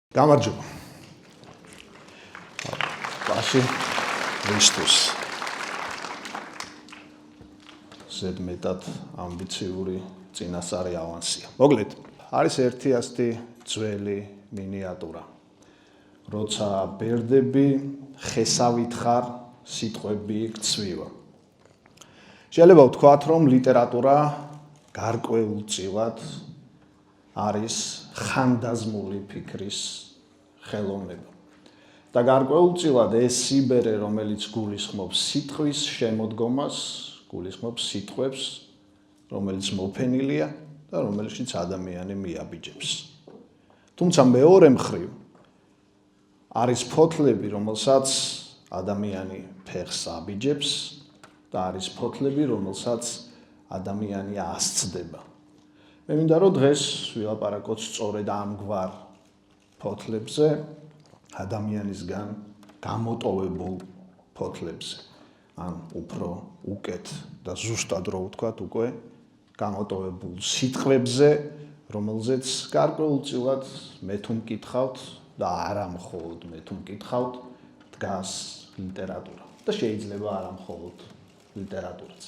გამარჯობა. ბაში ვისთვის ზედმეტად ამბიციური წინასწარი ავანსია. მოკლედ, არის ერთი ასეთი ძველი მინიატურა. როცა ბერდები ხესავით ხარ, სიტყვები გცვივა. შეიძლება ვთქვათ, რომ ლიტერატურა გარკვეულწილად არის ხანდაზმული ფიქრის ხელოვნება. და გარკვეულწილად ეს სიბერე, რომელიც გულისხმობს სიტყვის შემოდგომას, გულისხმობს სიტყვებს, რომელიც მოფენილია და რომელშიც ადამიანი მიაბიჯებს. თუმცა მეორე მხრივ არის ფოთლები, რომელსაც ადამიანი ფეხს აბიჯებს და არის ფოთლები, რომელსაც ადამიანი ასწდება. მე მინდა რომ დღეს ვილაპარაკოთ სწორედ ამგვარ ფოთლებზე, ადამიანისგან გამოტოვებულ ფოთლებზე. ან უფრო უკეთ და ზუსტად რო ვთქვათ, უკვე გამოტოვებულ სიტყვებზე, რომელზეც გარკვეულწილად მე თუ მკითხავთ და არა მხოლოდ მე თუ მკითხავთ, დგას ლიტერატურა. და შეიძლება არა მხოლოდ ლიტერატურაც.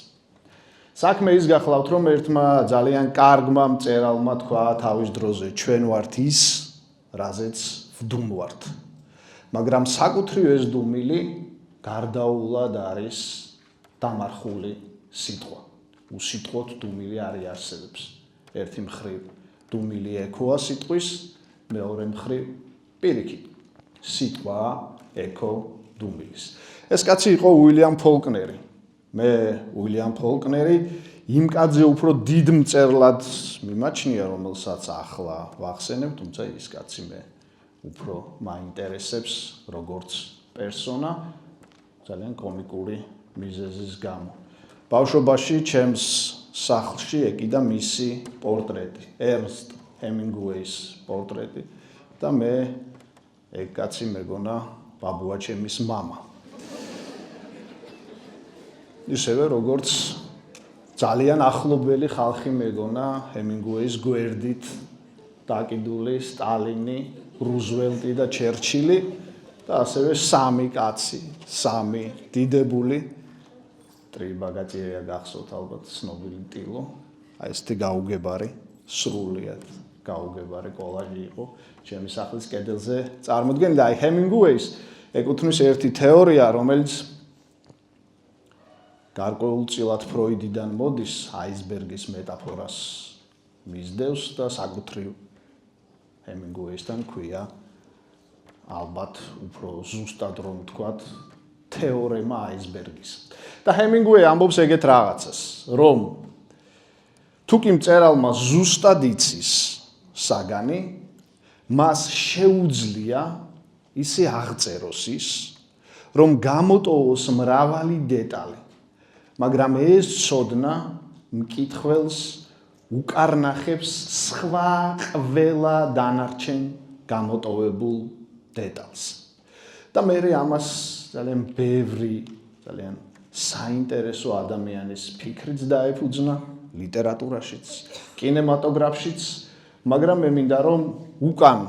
საქმე ის გახლავთ, რომ ერთმა ძალიან კარგმა მწერალმა თქვა თავის დროზე, ჩვენ ვართ ის, რაზეც ვდუმვართ. მაგრამ საკუთრივ ეს დუმილი გარდაულად არის დამარხული სიტყვა. უსიტყვოდ დუმილი არ იარსებებს. ერთი მხრივ დუმილი ექოა სიტყვის, მეორე მხრივ პირიქით სიტყვა ექო დუმილის. ეს კაცი იყო უილიამ ფოლკნერი. მე უილიამ ფოლკნერი იმ კაცზე უფრო დიდ მწერლად მიმაჩნია, რომელსაც ახლა ვახსენებ, თუმცა ის კაცი მე უფრო მაინტერესებს როგორც პერსონა, ძალიან კომიკური მიზეზის გამო. ბავშვობაში ჩემს სახლში ეკიდა მისი პორტრეტი, ერნსტ ჰემინგუეის პორტრეტი და მე ეგ კაცი მეგონა ბაბუა ჩემის მამა. ისევე როგორც ძალიან ახლობელი ხალხი მეგონა ჰემინგუეის გვერდით დაკიდული სტალინი, რუზველტი და ჩერჩილი და ასევე სამი კაცი, სამი დიდებული ტრიბაგატია გახსოვთ ალბათ ცნობილი ტილო, აი ესეთი გაუგებარი, სრულიად გაუგებარი კოლაჟი იყო ჩემი სახლის კედელზე წარმოდგენილი და აი ჰემინგუეის ეკუთვნის ერთი თეორია, რომელიც გარკვეულწილად ფროიდიდან მოდის, აისბერგის მეტაფორას მისდევს და საკუთრივ ჰემინგუეისთან ქვია ალბათ უფრო ზუსტად რომ ვთქვათ თეორემა აისბერგის. და ჰემინგუეი ამბობს ეგეთ რაღაცას, რომ თუ კი მწერალმა ზუსტად იცის საგანი, მას შეუძლია ისე აღწეროს ის, რომ გამოტოვოს მრავალი დეტალი. მაგრამ ეს ცოდნა მკითხველს უკარნახებს სხვა ყველა დანარჩენ გამოტოვებულ დეტალს. და მე ამას ძალიან ბევრი, ძალიან საინტერესო ადამიანის ფიქრიც დაეფუძნა ლიტერატურაშიც, კინემატოგრაფშიც, მაგრამ მე მინდა რომ უკან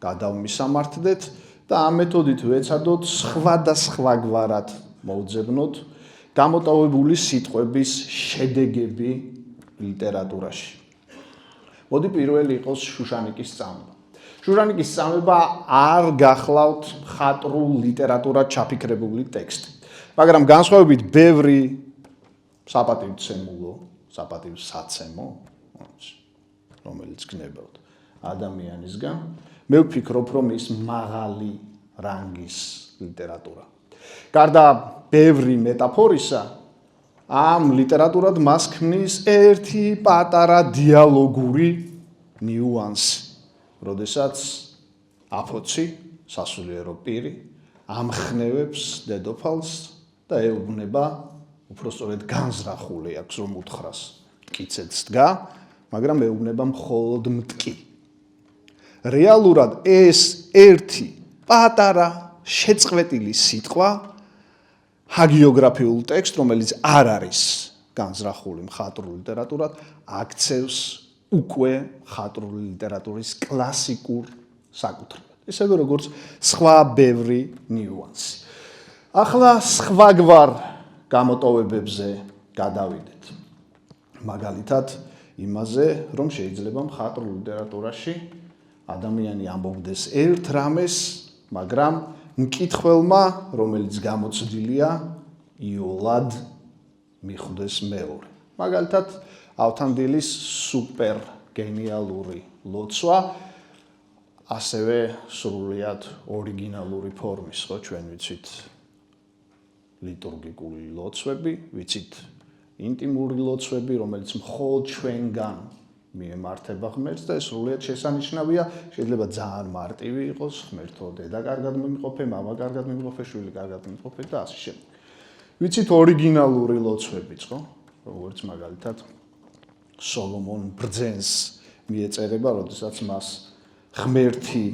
გადავმისამართდეთ და ამ მეთოდით ვეცადოთ სხვადასხვაგვარად მოვძებნოთ გამოტოვებული სიტყვების შედეგები ლიტერატურაში. მოდი პირველი იყოს შუშანიკის წამება. შუშანიკის წამება არ გახლავთ მხატვრულ ლიტერატურად ჩაფიქრებული ტექსტი. მაგრამ განსხვავებით ბევრი საპატივცემო, რომელიც გნებავთ ადამიანისგან, მე ვფიქრობ, რომ ის მაღალი რანგის ლიტერატურა. გარდა ბევრი მეტაფორისა, ამ ლიტერატურად მას ქმნის ერთი პატარა დიალოგური ნიუანსი, როდესაც აფოცი, სასულიერო პირი, ამხნევებს დედოფალს და ეუბნება, უпростоრედ განზრახული აქვს რომ უთხრას, მტკიცედს დგა, მაგრამ ეუბნება მხოლოდ მტკი. რეალურად ეს ერთი პატარა შეწყვეტილი სიტყვა ჰაგიოგრაფიულ ტექსტს, რომელიც არ არის განზრახული მხატვრულ ლიტერატურად, აქცევს უკვე მხატვრული ლიტერატურის კლასიკურ საკუთრებად. ისევე როგორც სხვა ბევრი ნიუანსი. ახლა სხვაგვარ გამოტოვებებზე გადავიდეთ. მაგალითად, იმაზე, რომ შეიძლება მხატვრულ ლიტერატურაში ადამიანი ამბობდეს ერთ რამეს, მაგრამ მკითხველმა, რომელიც გამოცდილია, იოლად მიხვდეს მეორე. მაგალითად, ავთანდილის სუპერ გენიალური ლოცვა, ასევე სრულიად ორიგინალური ფორმის, ხო, ჩვენ ვიცით ლიტურგიკული ლოცვები, ვიცით ინტიმური ლოცვები, რომელიც მხოლოდ ჩვენგან მიემართება ღმერთს და ეს სრულიად შესანიშნავია, შეიძლება ძალიან მარტივი იყოს, ღმერთო დედა კარგად მიმყოფე, მამა კარგად მიმყოფე, შვილი კარგად მიმყოფე და ასე შემდეგ. ვიცით ორიგინალური ლოცვებიც, ხო? როგორც მაგალითად სოლომონ ბრძენს მიეწერება, როდესაც მას ღმერთი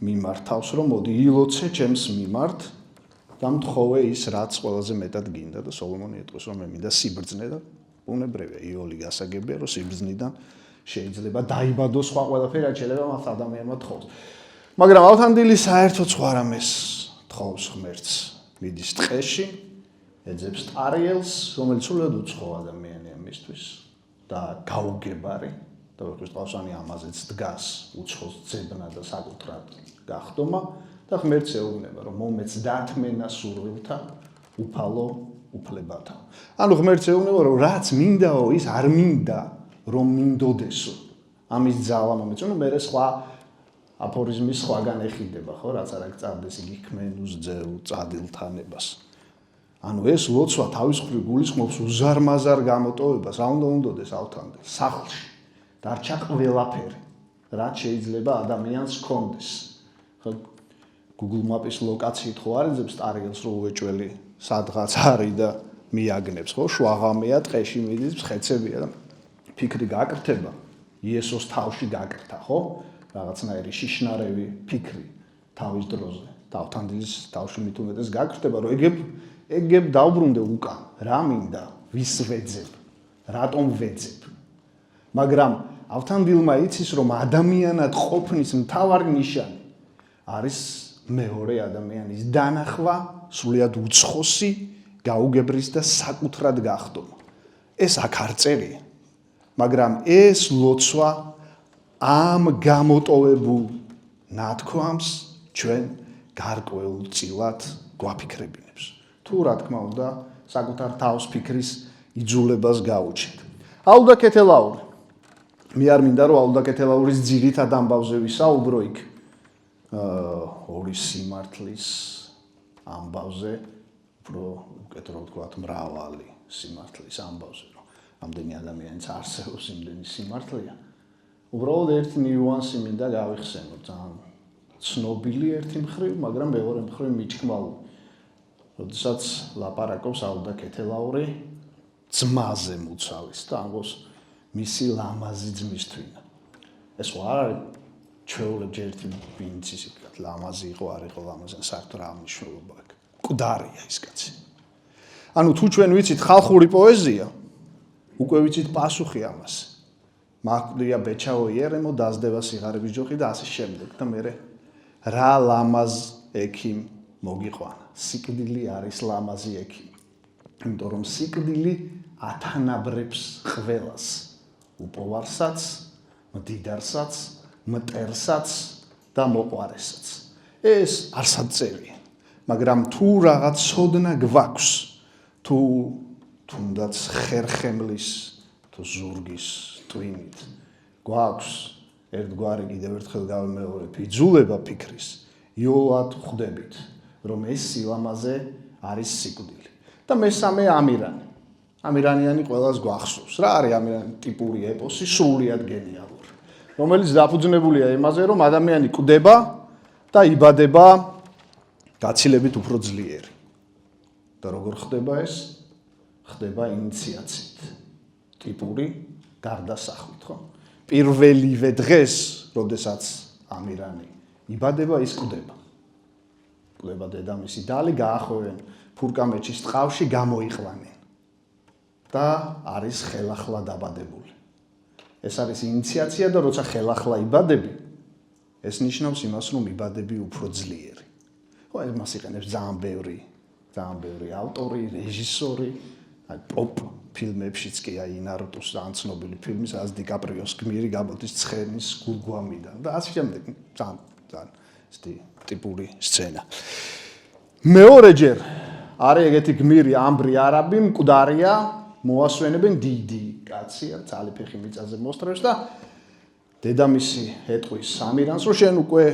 მიმართავს, რომ მოდი ილოცე ჩემს მიმართ და მთხოვე ის, რაც ყველაზე მეტად გინდა და სოლომონი ეტყვის, რომ მე მინდა სიბრძნე და უნებრევია, იოლი გასაგებია, რომ სიბრძნიდან შეიძლება დაიბადოს სხვა ყველაფერი, რაც შეიძლება მას ადამიანმა თხოვს. მაგრამ ავთანდილი საერთოდ სხვა რამეს თხოვს ღმერთს, მიდის ტყეში, ეძებს ტარიელს, რომელიც სულად უცხო ადამიანია მისთვის და გაუგებარი და ვეღარ ამაზეც დგას უცხოს ძებნა და საკუთრად გახდომა და ღმერთს ეუბნება, რომ მომეც დათმენა სურვილთა უფალო უფლებათა. ანუ ღმერთს ეუბნება, რომ რაც მინდაო, ის არ მინდა, რომ მინდოდესო. ამის ძალა მომეწონა, მე სხვა აფორიზმის სხვაგან ეხიდება, ხო, რაც არ აღწარდეს იგი ქმენუს ძეულ წადილთანებას. ანუ ეს ლოცვა თავის მხრივ გულისხმობს უზარმაზარ გამოტოვებას, რა უნდა უნდოდეს ავთანდილს სახლში. დარჩა ყველაფერი, რაც შეიძლება ადამიანს ჰქონდეს. ხო, Google Maps ლოკაციით ხო არიძებს ტარიელს რო უეჭველი სადღაც არის და მიაგნებს, ხო? შვაღამეა, ტყეში მიდის, ხეცებია და ფიქრი გაკრთება, იესოს თავში გაკრთა, ხო? რაღაცნაირი შიშნარევი ფიქრი თავის დროზე. თავთანდილის თავში მით უმეტეს გაკრთება, რომ ეგებ დავბრუნდე უკან, რა მინდა, ვის ვეძებ, რატომ ვეძებ. მაგრამ ავთანდილმა იცის, რომ ადამიანად ყოფნის მთავარი ნიშანი არის მეორე ადამიანის დანახვა, სრულიად უცხოსი, გაუგებრის და საკუთრად გახდომა. ეს აქ არ წერია, მაგრამ ეს ლოცვა ამ გამოტოვებულ ნათქვამს ჩვენ გარკვეულწილად გვაფიქრებინებს. თუ რა თქმა უნდა, საკუთარ თავს ფიქრის იძულებას გაუჩნდ. აუდა კეთელაური. მე არ მინდა რომ აუდა კეთელაურის ძირითად ამბავზე ვისაუბრო იქ ორი სიმართლის ამბავზე, უფრო უკეთრად ვთქვათ, მრავალი სიმართლის ამბავზე, რომ ამდენი ადამიანიც არსებობს, იმდენი სიმართლეა. უბრალოდ ერთი ნიუანსი მინდა გავიხსენო, ძალიან ცნობილი ერთი მხრივ, მაგრამ მეორე მხრივ მიჩქმალული. როდესაც ლაპარაკობს აუდა კეთელაური ძმაზე მუცავის და ამბობს მისი ლამაზი ძმის თვითონ. ეს ხო არ არის ჩვეულებრივ ერთი ვინცის იქათ ლამაზი იყო, არ იყო ლამაზი, საერთოდ რა მნიშვნელობა აქვს. მკვდარია ის კაცი. ანუ თუ ჩვენ ვიცით ხალხური პოეზია, უკვე ვიცით პასუხი ამას. მაკვდია ბეჩაო იერემო დაზდება სიღარიბის ჯოხი და ასე შემდეგ და მე რა ლამაზ ექიმ მოგიყვანა. სიკვდილი არის ლამაზი ექიმი. იმიტომ რომ სიკვდილი ათანაბრებს ყველას. უპოვარსაც, მდიდარსაც, მტერსაც და მოყვარესაც. ეს არსად წერია. მაგრამ თუ რაღაც ცოდნა გვაქვს, თუ თუნდაც ხერხემლის, თუ ზურგის ტვინით გვაქვს ერთგვარი კიდევ ერთხელ გავიმეორებ, იძულება ფიქრის, იოლად ხვდებით, რომ ეს სილამაზე არის სიკვდილი. და მესამე ამირანი. ამირანიანი ყველას გვახსოვს. რა არის ამირანი? ტიპური ეპოსი, სრულიად გენიალური, რომელიც დაფუძნებულია იმაზე, რომ ადამიანი კვდება და იბადება გაცილებით უფრო ძლიერი. და როგორ ხდება ეს? ხდება ინიციაციით. ტიპური გარდასახვით, ხო? პირველივე დღეს, როდესაც ამირანი იბადება, ის კვდება. კვდება დედამისი დალი, გაახვევენ ფურკამეჩის ტყავში, გამოიყვანენ. და არის ხელახლა დაბადებული. ეს არის ინიციაცია და როცა ხელახლა იბადები, ეს ნიშნავს იმას, რომ იბადები უფრო ძლიერი. ხო, მას იყენებს ძალიან ბევრი ავტორი, რეჟისორი, პოპ ფილმებშიც კი აი ნარუტოს ძალიან ცნობილი ფილმი, სადაც დიკაპრიოს გმირი გამოდის ცხენის გულგვამიდან და ასე შემდეგ, ძალიან ისეთი ტიპური სცენა. მეორეჯერ არის ეგეთი გმირი ამბრი არაბი, მკვდარია, მოასვენებენ დიდი კაცია, ძალი ფეხი მიწაზე მოსტრევს და დედამისი ეტყვის ამირანს, რომ შენ უკვე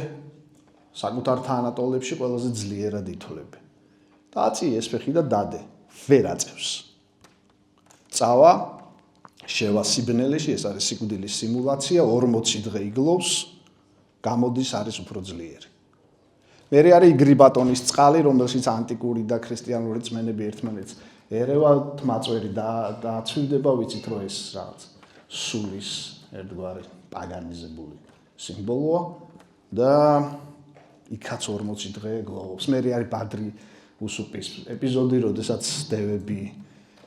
საკუთარ თანატოლებში ყველაზე ძლიერად ითვლები. და აწიე ეს ფეხი და დადე, ვერ აწევს. წავა, შევა სიბნელეში, ეს არის სიკვდილის სიმულაცია, 40 დღე იგლოვს, გამოდის არის უფრო ძლიერი. მერე არის იგრიბატონის წყალი, რომელშიც ანტიკური და ქრისტიანული წმენები ერთმანეთს ერევათ მაწვერი და აცვივდება, ვიცით რომ ეს რაღაც სულის ერთგვარი პაგანიზებული სიმბოლოა და იქაც 40 დღე გლოვობს. მერე არის ბადრი უსუპის ეპიზოდი, როდესაც დევები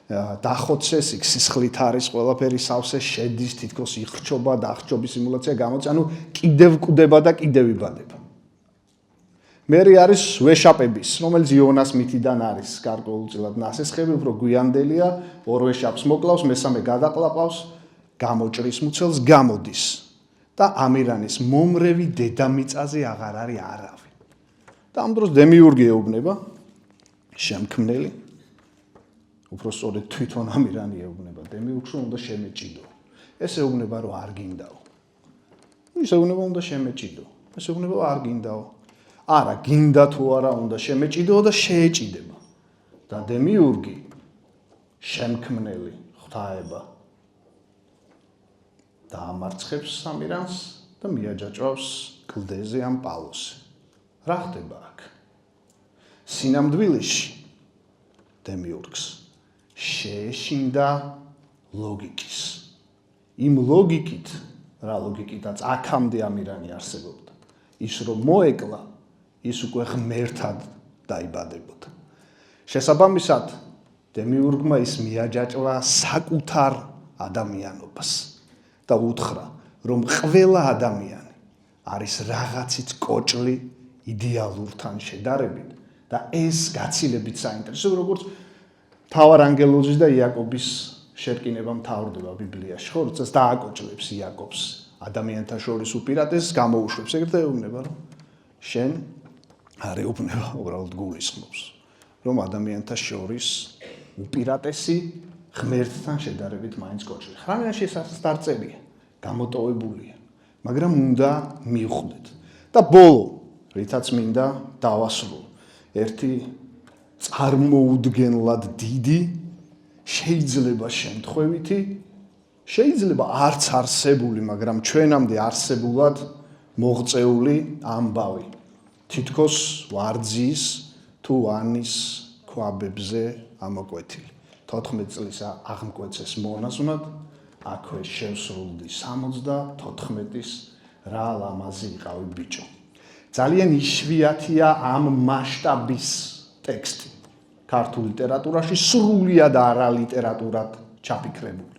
დახოცეს, იქ სისხლით არის ყველაფერი სავსე, შედის, თითქოს იხრჩობა და აღჭობის სიმულაცია გამოწია, ანუ კიდევ კვდება და კიდევ იბადება. მერე არის ვეშაპების, რომელიც იონას მითიდან არის გარკვეულწილად ნასესხები, უფრო გვიანდელია, ორ ვეშაპს მოკლავს, მესამე გადაყლაპავს, გამოჭრის მუცელს, გამოდის და ამირანის მომრევი დედამიწაზე აღარ არის არავინ. და ამ დროს დემიურგი ეუბნება, შემქმნელი, უფრო სწორედ თვითონ ამირანი ეუბნება დემიურგს, რომ უნდა შემეჭიდო. ეს ეუბნება, რომ არ გინდაო. ის ეუბნება, უნდა შემეჭიდო. ეს ეუბნება, არ გინდაო. არა, გინდა თუ არა უნდა შემეჭიდო და შეეჭიდება. და დემიურგი შემქმნელი ღვთაება დაამარცხებს ამირანს და მიაჯაჭვავს კლდეზე ამ პალოსზე. რა ხდება აქ? სინამდვილეში დემიურგს შეეშინდა ლოგიკის. იმ ლოგიკით, რა ლოგიკითაც აქამდე ამირანი არსებობდა. ის რომ მოეკლა, ის უკვე ღმერთად დაიბადებოდა. შესაბამისად, დემიურგმა ის მიაჯაჭვა საკუთარ ადამიანობას და უთხრა, რომ ყველა ადამიანი არის რაღაცით კოჭლი იდეალურთან შედარებით და ეს გაცილებით საინტერესო, როგორც მთავარ ანგელოზის და იაკობის შერკინება მთავრდება ბიბლიაში, ხო, როდესაც დააკოჭლებს იაკობს ადამიანთა შორის უპირატესს, გამოუშვებს ეგრეთ და ეუბნება, რომ შენ არ ეუბნება, უბრალოდ გულისხმობს, რომ ადამიანთა შორის უპირატესი ღმერთთან შედარებით მაინც კოჭლი. ხრამიანში ეს არწერია, გამოტოვებულია, მაგრამ უნდა მივხვდეთ. და ბოლო, რითაც მინდა დავასრულო, ერთი წარმოუდგენლად დიდი, შეიძლება შემთხვევითი, შეიძლება არც არსებული, მაგრამ ჩვენამდე არსებულად მოღწეული ამბავი. თითქოს ვარძის თუ ვანის ქვაბებზე ამოკვეთილი. 14 წლის აღმკვეცეს მონაზვნად, აქვე შევსრულდი 74-ის რა ლამაზი იყავი ბიჭო. ძალიან იშვიათია ამ მასშტაბის ტექსტი ქართულ ლიტერატურაში, სრულიად არალიტერატურად ჩაფიქრებული.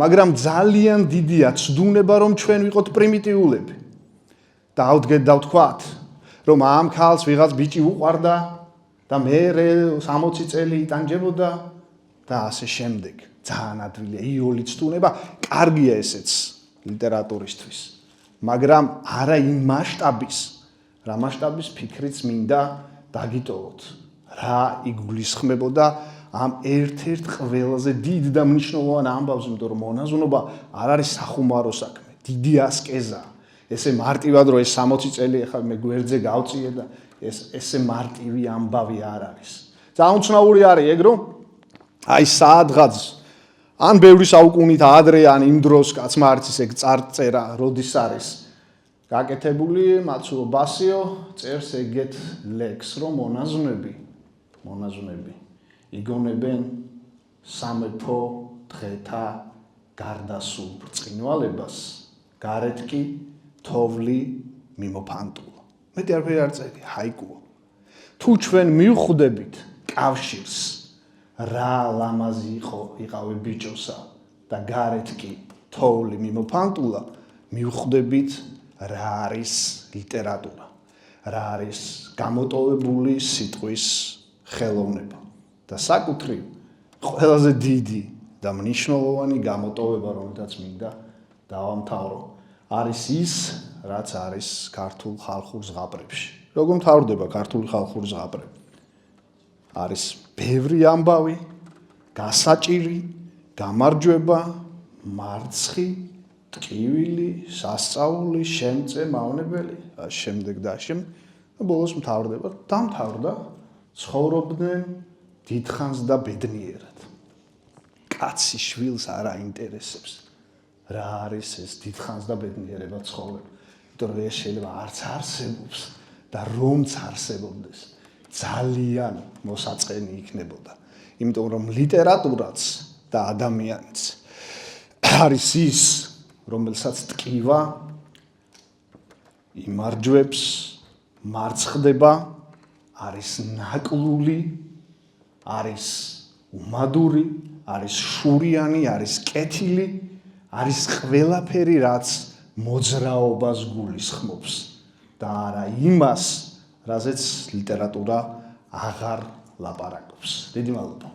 მაგრამ ძალიან დიდია ცდუნება, რომ ჩვენ ვიყოთ პრიმიტიულები. დავდგეთ და ვთქვათ, რომ ამ ქალს ვიღაც ბიჭი უყვარდა და მე 60 წელი იტანჯებოდა და ასე შემდეგ. ძალიან ადვილია იოლი ცდუნება, კარგია ესეც ლიტერატურისთვის. მაგრამ არა იმ მასშტაბის, რა მასშტაბის ფიქრიც მინდა დაგიტოვოთ. რა იგულისხმებოდა ამ ერთ-ერთ ყველაზე დიდ და მნიშვნელოვან ამბავს, იმიტომ რომ მონაზვნობა არ არის სახუმარო საქმე, დიდი ასკეზა. ესე მარტივად რომ ეს 60 წელი ახლა მე გვერდზე გავწიე და ესე მარტივი ამბავი არ არის. ძალიან უცნაური არის ეგ რომ აი საადღაც ან ბევრი საუკუნით ადრე ან იმ დროს კაცმა არც ეგ წარწერა როდის არის გაკეთებული, მაცუო ბასიო წერს ეგეთ ლექს რომ მონაზვნები იგონებენ სამეფო დღეთა გარდასულ ბრწყინვალებას, გარეთ კი თოვლი მიმოფანტულა. მეტი არაფერი არ წერია, ჰაიკუა. თუ ჩვენ მივხვდებით კავშირს, რა ლამაზი იყავი ბიჭოსა და გარეთ კი თოვლი მიმოფანტულა, მივხვდებით რა არის ლიტერატურა, რა არის გამოტოვებული სიტყვის ხელოვნება და საკუთრივ ყველაზე დიდი და მნიშვნელოვანი გამოტოვება, რომელთაც მინდა დავამთავრო, არის ის, რაც არის ქართულ ხალხურ ზღაპრებში. Როგორ მთავრდება ქართული ხალხური ზღაპრები? არის ბევრი ამბავი, გასაჭირი, გამარჯვება, მარცხი, ტკივილი, სასწაული, შემწე, მავნებელი, შემდეგ და ბოლოს მთავრდება, დამთავრდა, ცხოვრობდნენ დიდხანს და ბედნიერად. კაცი შვილს არ აინტერესებს რა არის ეს დიდხანს და ბედნიერება ცხოვრება. იმიტომ რომ ეს შეიძლება არც არსებობს და რომც არსებობდეს ძალიან მოსაწყენი იქნებოდა. იმიტომ რომ ლიტერატურაც და ადამიანიც არის ის, რომელსაც ტკივა იმარჯვებს, მარცხდება, არის ნაკლული, არის უმადური, არის შურიანი, არის კეთილი, არის ყველაფერი, რაც მოძრაობას გულისხმობს და არა იმას, რაზეც ლიტერატურა აღარ ლაპარაკობს. დიდი მადლობა.